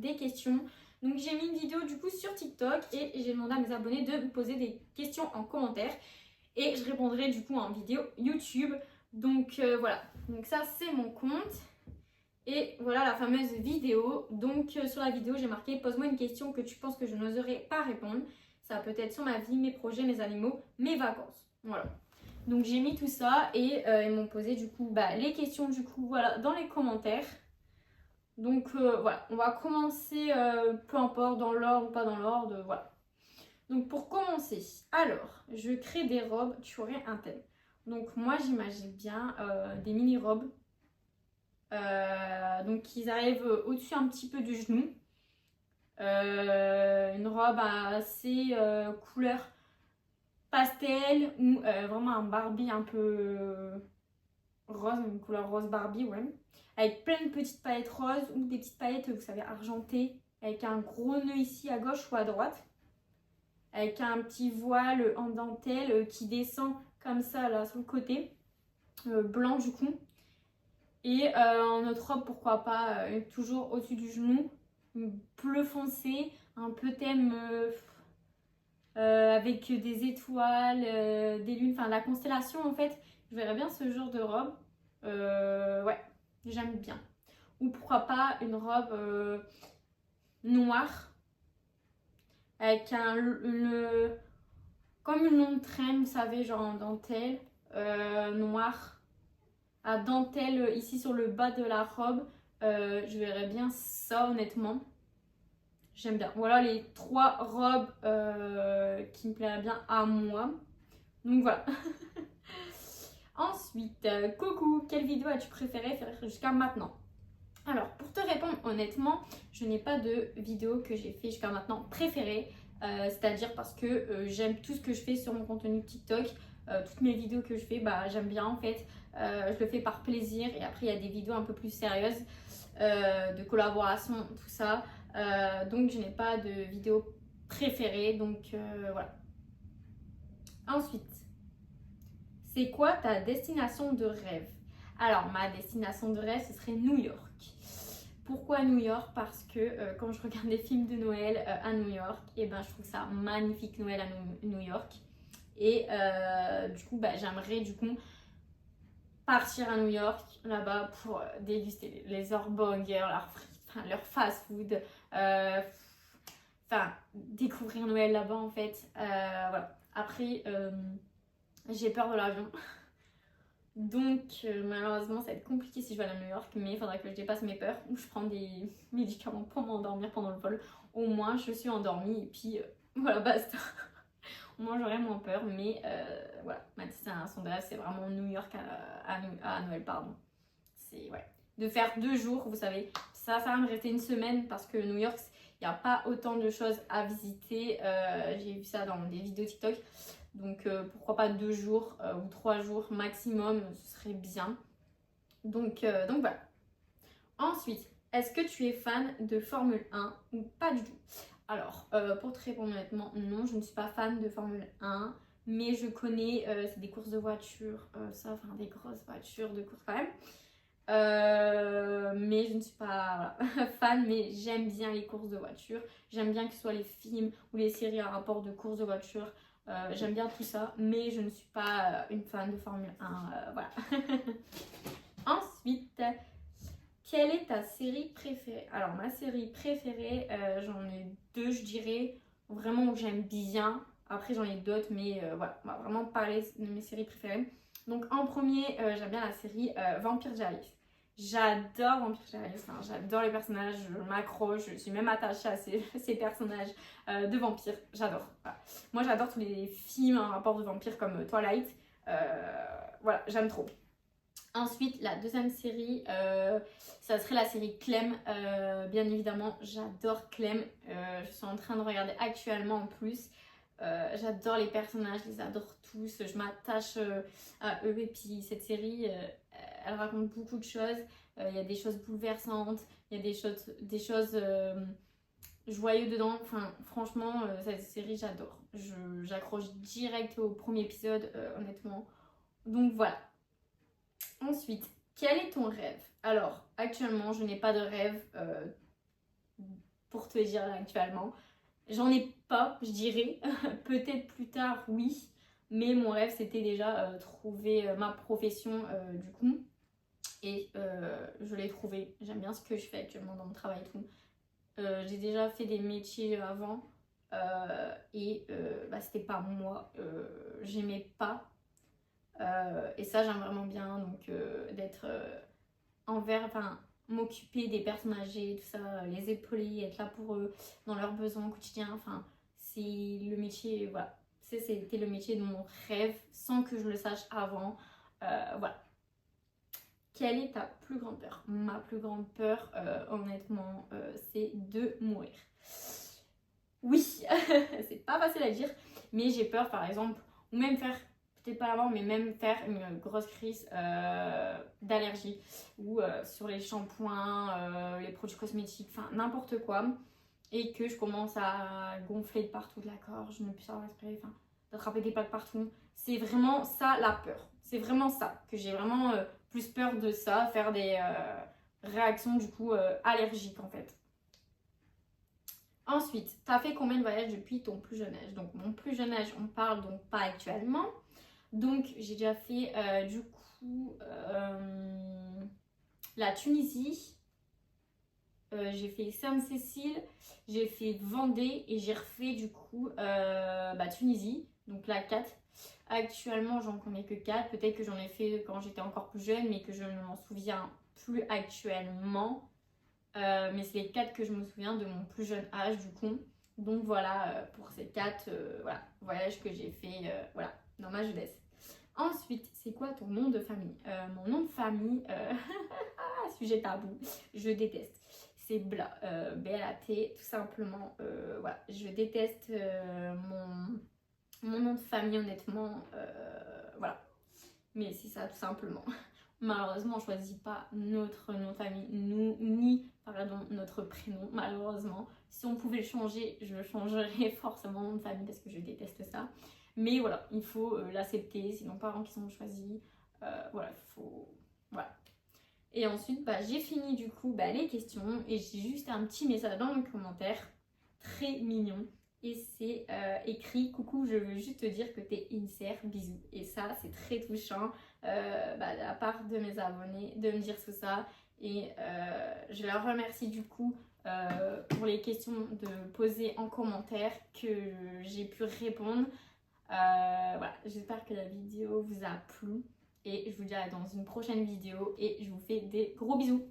des questions. Donc j'ai mis une vidéo du coup sur TikTok et j'ai demandé à mes abonnés de me poser des questions en commentaire. Et je répondrai du coup en vidéo YouTube. Donc voilà, donc ça c'est mon compte. Et voilà la fameuse vidéo. Donc sur la vidéo j'ai marqué pose-moi une question que tu penses que je n'oserais pas répondre. Ça peut être sur ma vie, mes projets, mes animaux, mes vacances. Voilà. Donc j'ai mis tout ça et ils m'ont posé du coup les questions du coup voilà dans les commentaires. Donc voilà, on va commencer peu importe dans l'ordre ou pas dans l'ordre, voilà. Donc pour commencer, alors je crée des robes, tu aurais un thème. Donc moi j'imagine bien des mini-robes. Donc qui arrivent au-dessus un petit peu du genou. Une robe assez couleur pastel ou vraiment un Barbie un peu rose, une couleur rose Barbie, ouais. Avec plein de petites paillettes roses ou des petites paillettes, vous savez, argentées, avec un gros nœud ici à gauche ou à droite. Avec un petit voile en dentelle qui descend comme ça là sur le côté, blanc du coup. Et en notre robe, pourquoi pas, toujours au-dessus du genou, bleu foncé, un peu thème avec des étoiles, des lunes, enfin la constellation en fait. Je verrais bien ce genre de robe. Ouais, j'aime bien. Ou pourquoi pas une robe noire avec comme une longue traîne, vous savez, genre en dentelle noire à dentelle ici sur le bas de la robe. Je verrais bien ça honnêtement. J'aime bien. Voilà les 3 robes qui me plairaient bien à moi. Donc voilà. Ensuite, coucou, quelle vidéo as-tu préféré faire jusqu'à maintenant? Alors, pour te répondre honnêtement, je n'ai pas de vidéo que j'ai fait jusqu'à maintenant préférée. C'est-à-dire parce que j'aime tout ce que je fais sur mon contenu TikTok. Toutes mes vidéos que je fais, j'aime bien en fait. Je le fais par plaisir et après il y a des vidéos un peu plus sérieuses de collaboration, tout ça. Donc je n'ai pas de vidéo préférée. Donc voilà. Ensuite, c'est quoi ta destination de rêve? Alors ma destination de rêve, ce serait New York. Pourquoi New York? Parce que quand je regarde des films de Noël à New York, et je trouve ça magnifique Noël à New York. Et du coup, j'aimerais du coup partir à New York là-bas pour déguster les hamburgers, leur fast-food, découvrir Noël là-bas en fait. Voilà. Après, j'ai peur de l'avion. Donc malheureusement ça va être compliqué si je vais à New York, mais il faudra que je dépasse mes peurs ou je prends des médicaments pour m'endormir pendant le vol. Au moins je suis endormie et puis voilà, basta. Au moins j'aurai moins peur, mais voilà, ma destination de rêve c'est vraiment New York à Noël, pardon. C'est ouais. De faire 2 jours, vous savez, ça va me rester une semaine parce que New York, il n'y a pas autant de choses à visiter. J'ai vu ça dans des vidéos TikTok. Donc pourquoi pas 2 jours ou 3 jours maximum, ce serait bien. Donc voilà. Ensuite, est-ce que tu es fan de Formule 1 ou pas du tout? Alors, pour te répondre honnêtement, non, je ne suis pas fan de Formule 1. Mais je connais, c'est des courses de voitures, des grosses voitures de course quand même. Mais je ne suis pas fan, mais j'aime bien les courses de voitures. J'aime bien que ce soit les films ou les séries à rapport de courses de voitures. J'aime bien tout ça, mais je ne suis pas une fan de Formule 1. Voilà. Ensuite, quelle est ta série préférée? Alors, ma série préférée, j'en ai 2, je dirais, vraiment que j'aime bien. Après, j'en ai d'autres, mais voilà, on va vraiment parler de mes séries préférées. Donc, en premier, j'aime bien la série Vampire Diaries. J'adore Vampire Diaries, j'adore les personnages, je m'accroche, je suis même attachée à ces personnages de vampires. J'adore. Voilà. Moi, j'adore tous les films en rapport de vampires comme Twilight. Voilà, j'aime trop. Ensuite, la deuxième série, ça serait la série Clem. Bien évidemment, j'adore Clem. Je suis en train de regarder actuellement en plus. J'adore les personnages, je les adore tous. Je m'attache à eux. Et puis, cette série, elle raconte beaucoup de choses. Il y a des choses bouleversantes, il y a des choses joyeuses dedans. Enfin, franchement, cette série, j'adore. J'accroche direct au premier épisode, honnêtement. Donc, voilà. Ensuite, quel est ton rêve? Alors, actuellement, je n'ai pas de rêve pour te dire là actuellement. J'en ai pas, je dirais. Peut-être plus tard, oui. Mais mon rêve, c'était déjà trouver ma profession du coup. Et je l'ai trouvé. J'aime bien ce que je fais actuellement dans mon travail et tout. J'ai déjà fait des métiers avant. Bah, c'était pas moi. J'aimais pas. Et ça, j'aime vraiment bien. Donc, d'être enfin, m'occuper des personnes âgées, tout ça, les épauler, être là pour eux dans leurs besoins quotidiens. Enfin, c'est le métier, voilà. C'était le métier de mon rêve sans que je le sache avant. Voilà. Quelle est ta plus grande peur? Ma plus grande peur, honnêtement, c'est de mourir. Oui, c'est pas facile à dire, mais j'ai peur, par exemple, ou même faire, peut-être pas la mort, mais même faire une grosse crise d'allergie, ou sur les shampoings, les produits cosmétiques, enfin n'importe quoi, et que je commence à gonfler de partout de la gorge, ne plus savoir respirer, enfin d'attraper des plaques partout. C'est vraiment ça la peur. C'est vraiment ça, que j'ai vraiment plus peur de ça, faire des réactions du coup allergiques en fait. Ensuite, tu as fait combien de voyages depuis ton plus jeune âge? Donc mon plus jeune âge, on parle donc pas actuellement. Donc j'ai déjà fait du coup la Tunisie, j'ai fait Sainte-Cécile, j'ai fait Vendée et j'ai refait du coup Tunisie, donc la 4. Actuellement, j'en connais que 4. Peut-être que j'en ai fait quand j'étais encore plus jeune, mais que je ne m'en souviens plus actuellement. Mais c'est les 4 que je me souviens de mon plus jeune âge du coup. Donc voilà pour ces 4 voilà, voyages que j'ai fait voilà, dans ma jeunesse. Ensuite, c'est quoi ton nom de famille? Mon nom de famille, sujet tabou, je déteste. C'est Bla, B-L-A-T, tout simplement. Voilà, je déteste mon nom de famille honnêtement. Voilà, mais c'est ça tout simplement. Malheureusement, on ne choisit pas notre nom de famille, nous, ni pardon, notre prénom, malheureusement. Si on pouvait le changer, je changerais forcément mon nom de famille parce que je déteste ça. Mais voilà, il faut l'accepter, c'est nos parents qui sont choisis. Voilà, il faut... Voilà. Et ensuite, j'ai fini du coup les questions et j'ai juste un petit message dans le commentaire, très mignon. Et c'est écrit: coucou, je veux juste te dire que t'es INSER, bisous. Et ça, c'est très touchant de la part de mes abonnés de me dire tout ça. Et je leur remercie du coup pour les questions de poser en commentaire que j'ai pu répondre. Voilà, j'espère que la vidéo vous a plu. Et je vous dis à dans une prochaine vidéo et je vous fais des gros bisous.